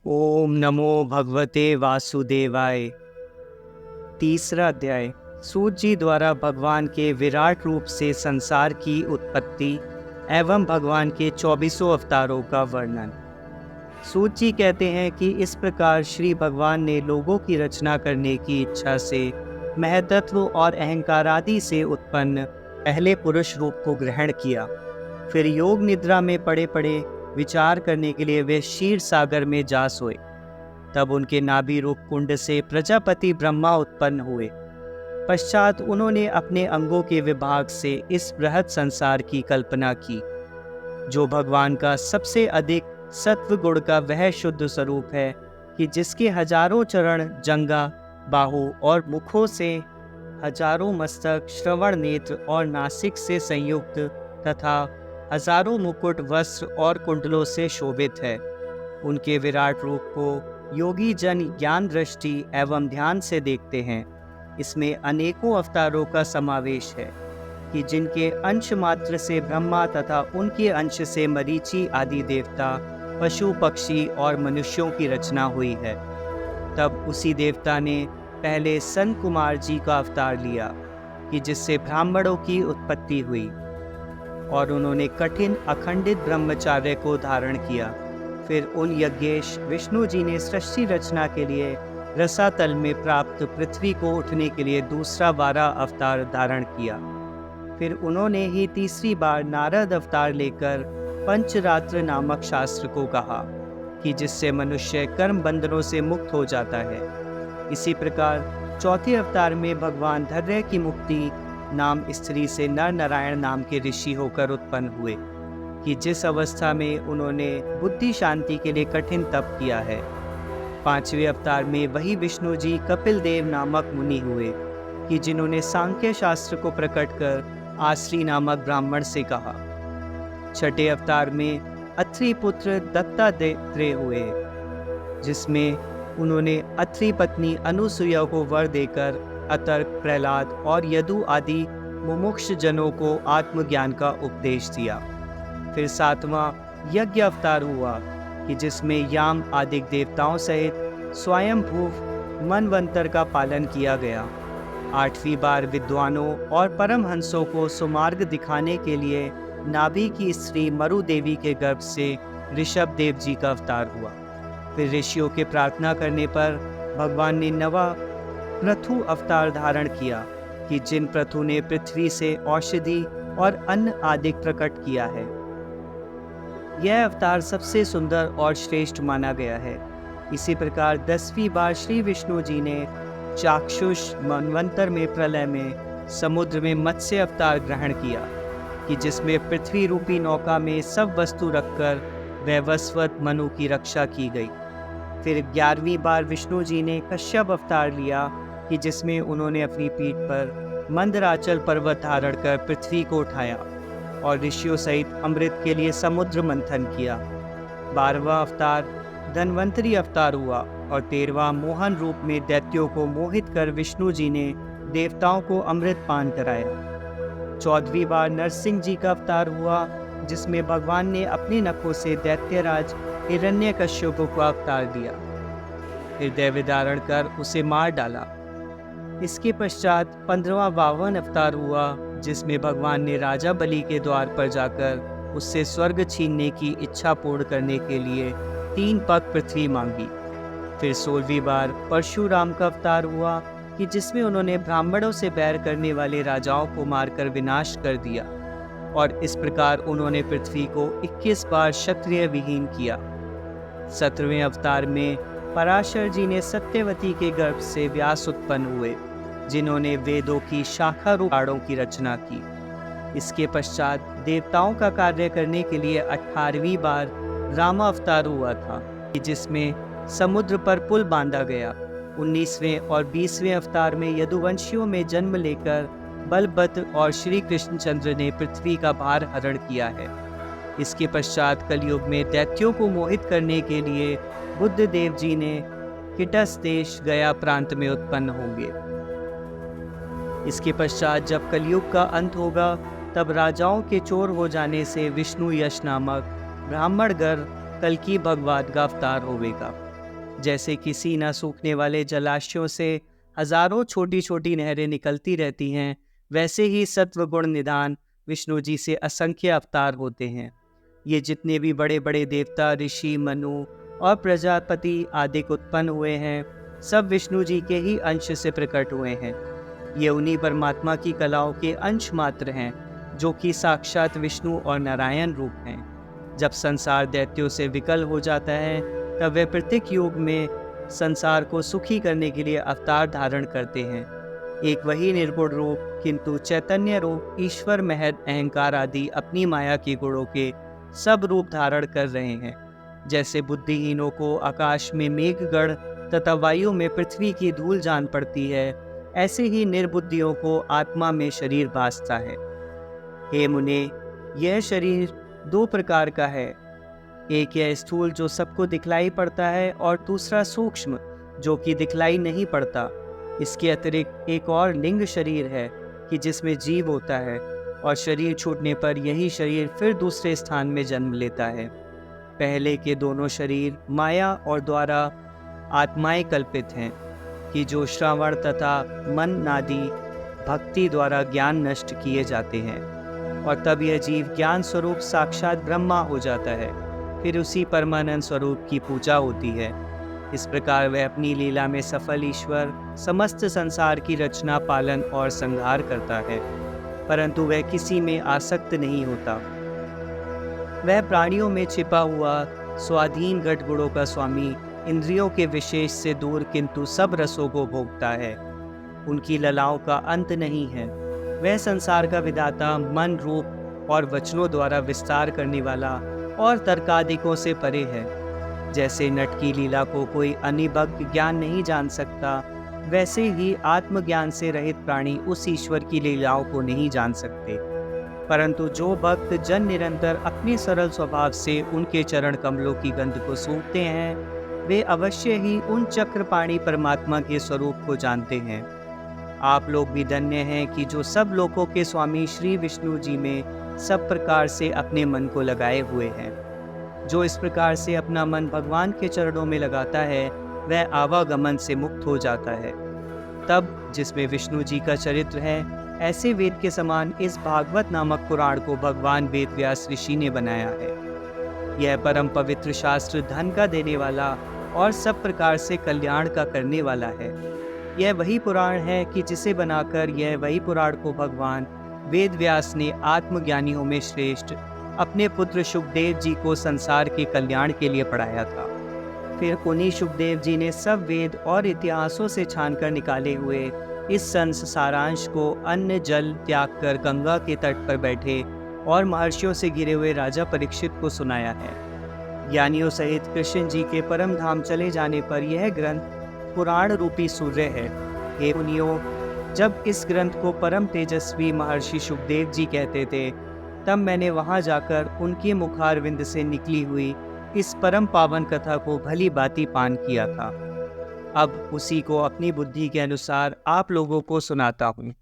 ओम नमो भगवते वासुदेवाय। तीसरा अध्याय। सूत जी द्वारा भगवान के विराट रूप से संसार की उत्पत्ति एवं भगवान के 24 अवतारों का वर्णन। सूत जी कहते हैं कि इस प्रकार श्री भगवान ने लोगों की रचना करने की इच्छा से महतत्व और अहंकारादि से उत्पन्न पहले पुरुष रूप को ग्रहण किया। फिर योग निद्रा में पड़े पड़े विचार करने के लिए वे क्षीर सागर में जा सोए। तब उनके नाभि रूप कुंड से प्रजापति ब्रह्मा उत्पन्न हुए। पश्चात उन्होंने अपने अंगों के विभाग से इस बृहत् संसार की कल्पना की, जो भगवान का सबसे अधिक सत्व गुण का वह शुद्ध स्वरूप है कि जिसके हजारों चरण, जंगा, बाहु और मुखों से हजारों मस्तक, श्रवण नेत्र और नासिक से संयुक्त तथा हजारों मुकुट, वस्त्र और कुंडलों से शोभित है। उनके विराट रूप को योगी जन ज्ञान दृष्टि एवं ध्यान से देखते हैं। इसमें अनेकों अवतारों का समावेश है कि जिनके अंश मात्र से ब्रह्मा तथा उनके अंश से मरीचि आदि देवता, पशु, पक्षी और मनुष्यों की रचना हुई है। तब उसी देवता ने पहले सन कुमार जी का अवतार लिया कि जिससे ब्राह्मणों की उत्पत्ति हुई, और उन्होंने कठिन अखंडित ब्रह्मचार्य को धारण किया। फिर उन यज्ञेश विष्णु जी ने सृष्टि रचना के लिए रसातल में प्राप्त पृथ्वी को उठने के लिए दूसरा 12 अवतार धारण किया। फिर उन्होंने ही तीसरी बार नारद अवतार लेकर पंचरात्र नामक शास्त्र को कहा कि जिससे मनुष्य कर्म बंधनों से मुक्त हो जाता है। इसी प्रकार चौथे अवतार में भगवान धैर्य की मुक्ति नाम स्त्री से नर नारायण नाम के ऋषि होकर उत्पन्न हुए कि जिस अवस्था में उन्होंने बुद्धि शांति के लिए कठिन तप किया है। पांचवें अवतार में वही विष्णु जी कपिल देव नामक मुनि हुए कि जिन्होंने सांख्य शास्त्र को प्रकट कर आश्री नामक ब्राह्मण से कहा। छठे अवतार में अत्रि पुत्र दत्तात्रेय हुए, जिसमें उन्होंने अत्रि पत्नी अनुसुईया को वर देकर अतर्क, प्रहलाद और यदु आदि मुमुक्ष जनों को आत्मज्ञान का उपदेश दिया। फिर सातवां यज्ञ अवतार हुआ कि जिसमें याम आदि देवताओं सहित स्वयंभू मनवंतर का पालन किया गया। आठवीं बार विद्वानों और परमहंसों को सुमार्ग दिखाने के लिए नाभि की स्त्री मरु देवी के गर्भ से ऋषभ देव जी का अवतार हुआ। फिर ऋषियों के प्रार्थना करने पर भगवान ने नवा पृथु अवतार धारण किया कि जिन पृथु ने पृथ्वी से औषधि और अन्न आदि प्रकट किया है। यह अवतार सबसे सुंदर और श्रेष्ठ माना गया है। इसी प्रकार 10वीं बार श्री विष्णु जी ने चाक्षुष मनवंतर में प्रलय में समुद्र में मत्स्य अवतार ग्रहण किया कि जिसमें पृथ्वी रूपी नौका में सब वस्तु रखकर वैवस्वत मनु की रक्षा की गई। फिर 11वीं बार विष्णु जी ने कश्यप अवतार लिया कि जिसमें उन्होंने अपनी पीठ पर मंदराचल पर्वत धारण कर पृथ्वी को उठाया और ऋषियों सहित अमृत के लिए समुद्र मंथन किया। 12वां अवतार धन्वंतरी अवतार हुआ और 13वां मोहन रूप में दैत्यों को मोहित कर विष्णु जी ने देवताओं को अमृत पान कराया। 14वीं बार नरसिंह जी का अवतार हुआ, जिसमें भगवान ने अपने नखों से दैत्यराज हिरण्यकश्यप को अवतार दिया, फिर दैव धारण कर उसे मार डाला। इसके पश्चात 15वां वामन अवतार हुआ, जिसमें भगवान ने राजा बलि के द्वार पर जाकर उससे स्वर्ग छीनने की इच्छा पूर्ण करने के लिए 3 पग पृथ्वी मांगी। फिर 16वीं बार परशुराम का अवतार हुआ कि जिसमें उन्होंने ब्राह्मणों से बैर करने वाले राजाओं को मारकर विनाश कर दिया, और इस प्रकार उन्होंने पृथ्वी को 21 बार क्षत्रिय विहीन किया। 17वें अवतार में पराशर जी ने सत्यवती के गर्भ से व्यास उत्पन्न हुए, जिन्होंने वेदों की शाखा रूप पहाड़ों की रचना की। इसके पश्चात देवताओं का कार्य करने के लिए 18वीं बार रामा अवतार हुआ था कि जिसमें समुद्र पर पुल बांधा गया। 19वें और 20वें अवतार में यदुवंशियों में जन्म लेकर बलभद्र और श्री कृष्णचंद्र ने पृथ्वी का भार हरण किया है। इसके पश्चात कलयुग में दैत्यों को मोहित करने के लिए बुद्ध देव जी ने किटस देश गया प्रांत में उत्पन्न होंगे। इसके पश्चात जब कलयुग का अंत होगा, तब राजाओं के चोर हो जाने से विष्णु यश नामक ब्राह्मण गर कल्कि भगवान का अवतार होवेगा। जैसे किसी न सूखने वाले जलाशयों से हजारों छोटी छोटी नहरें निकलती रहती हैं, वैसे ही सत्व गुण निधान विष्णु जी से असंख्य अवतार होते हैं। ये जितने भी बड़े बड़े देवता, ऋषि, मनु और प्रजापति आदि उत्पन्न हुए हैं, सब विष्णु जी के ही अंश से प्रकट हुए हैं। ये उन्हीं परमात्मा की कलाओं के अंश मात्र हैं, जो कि साक्षात विष्णु और नारायण रूप हैं। जब संसार दैत्यों से विकल हो जाता है, तब वे प्रत्येक युग में संसार को सुखी करने के लिए अवतार धारण करते हैं। एक वही निर्गुण रूप किंतु चैतन्य रूप ईश्वर, महद, अहंकार आदि अपनी माया के गुणों के सब रूप धारण कर रहे हैं। जैसे बुद्धिहीनों को आकाश में मेघगढ़ तथा वायु में पृथ्वी की धूल जान पड़ती है, ऐसे ही निर्बुद्धियों को आत्मा में शरीर भासता है। हे मुने, यह शरीर दो प्रकार का है। एक यह स्थूल जो सबको दिखलाई पड़ता है, और दूसरा सूक्ष्म जो कि दिखलाई नहीं पड़ता। इसके अतिरिक्त एक और लिंग शरीर है कि जिसमें जीव होता है, और शरीर छूटने पर यही शरीर फिर दूसरे स्थान में जन्म लेता है। पहले के दोनों शरीर माया और द्वारा आत्माएं कल्पित हैं कि जो श्रवण तथा मन नादि भक्ति द्वारा ज्ञान नष्ट किए जाते हैं, और तब यह जीव ज्ञान स्वरूप साक्षात ब्रह्मा हो जाता है। फिर उसी परमानंद स्वरूप की पूजा होती है। इस प्रकार वह अपनी लीला में सफल ईश्वर समस्त संसार की रचना, पालन और संहार करता है, परंतु वह किसी में आसक्त नहीं होता। वह प्राणियों में छिपा हुआ स्वाधीन घट गुणों का स्वामी, इंद्रियों के विशेष से दूर किंतु सब रसों को भोगता है। उनकी ललाओं का अंत नहीं है। वह संसार का विधाता, मन, रूप और वचनों द्वारा विस्तार करने वाला और तर्कादिकों से परे है। जैसे नट की लीला को कोई अनिभज्ञ ज्ञान नहीं जान सकता, वैसे ही आत्मज्ञान से रहित प्राणी उस ईश्वर की लीलाओं को नहीं जान सकते। परंतु जो भक्त जन निरंतर अपने सरल स्वभाव से उनके चरण कमलों की गंध को सूंघते हैं, वे अवश्य ही उन चक्रपाणी परमात्मा के स्वरूप को जानते हैं। आप लोग भी धन्य हैं कि जो सब लोकों के स्वामी श्री विष्णु जी में सब प्रकार से अपने मन को लगाए हुए हैं। जो इस प्रकार से अपना मन भगवान के चरणों में लगाता है, वह आवागमन से मुक्त हो जाता है। तब जिसमें विष्णु जी का चरित्र है, ऐसे वेद के समान इस भागवत नामक पुराण को भगवान वेद व्यास ऋषि ने बनाया है। यह परम पवित्र शास्त्र धन का देने वाला और सब प्रकार से कल्याण का करने वाला है। यह वही पुराण है कि जिसे बनाकर यह वही पुराण को भगवान वेद व्यास ने आत्मज्ञानियों में श्रेष्ठ अपने पुत्र शुकदेव जी को संसार के कल्याण के लिए पढ़ाया था। फिर उन्हीं शुकदेव जी ने सब वेद और इतिहासों से छानकर निकाले हुए इस सारांश को अन्न जल त्याग कर गंगा के तट पर बैठे और महर्षियों से घिरे हुए राजा परीक्षित को सुनाया है। ज्ञानियों सहित कृष्ण जी के परम धाम चले जाने पर यह ग्रंथ पुराण रूपी सूर्य है। हे मुनियों, जब इस ग्रंथ को परम तेजस्वी महर्षि शुकदेव जी कहते थे, तब मैंने वहां जाकर उनके मुखारविंद से निकली हुई इस परम पावन कथा को भली भांति पान किया था। अब उसी को अपनी बुद्धि के अनुसार आप लोगों को सुनाता हूँ।